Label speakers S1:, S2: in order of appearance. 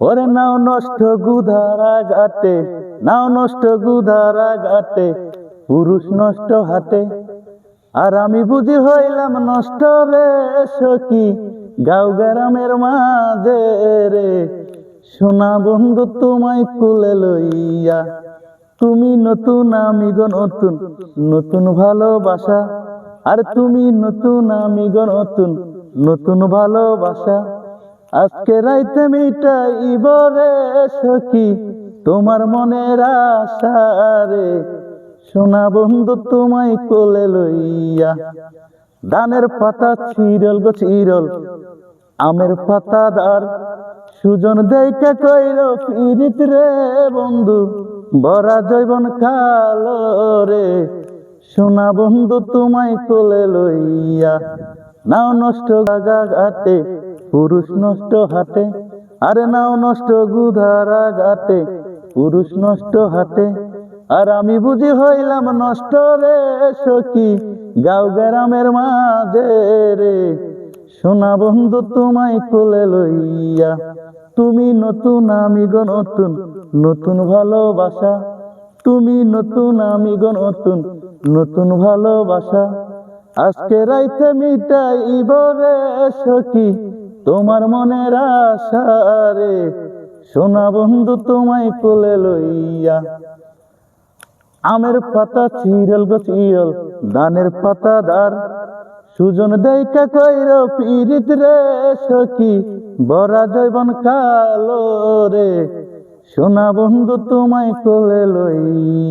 S1: ওরে নাও নষ্ট গুধারা ঘাটে, নাও নষ্ট গুধারা ঘাটে, পুরুষ নষ্ট হাটে। আর আমি বুঝি হইলাম নষ্ট রে সখী, গাঁও গ্রামের মাঝে রে। সোনা বন্ধু তোমায় কুলে লইয়া, তুমি নতুন আমি গো নতুন, নতুন ভালোবাসা। আর তুমি নতুন আমি গো নতুন, নতুন ভালোবাসা। আজকে রাইতে মিটাইব রে সখী তোমার মনের আশা রে। সোনা বন্ধু তোমায় কোলে লইয়া, ধানের পাতা চিরল গো চিরল, আমের পাতা দার। সুজন দেইকা কইর পিরিত রে বন্ধু, বরা জৈবন কালো রে। সোনা বন্ধু তোমায় কোলে লইয়া, নাও নষ্ট গাগা ঘাটে, পুরুষ নষ্ট হাটে। আরে নাও নষ্ট গুধারা ঘাটে, পুরুষ নষ্ট হাটে। আর আমি বুঝি হইলাম নষ্ট রে সখী, গাঁও গ্রামের মাঝে রে। সোনা বন্ধু তোমায় কোলে লইয়া, তুমি নতুন আমি গো নতুন, নতুন ভালোবাসা। তুমি নতুন আমি গো নতুন, নতুন ভালোবাসা। আজকে রাইতে মিটাইব রে সখী তোমার মনের আশা রে। সোনা বন্ধু তোমায় কোলে লইয়া, আমের পাতা চিরল গো চিরল, ধানের পাতা দার। সুজন দেইকা কইর পিরিত রে সখী, বরা জৈবন কালো রে। সোনা বন্ধু তোমায় কোলে লইয়া।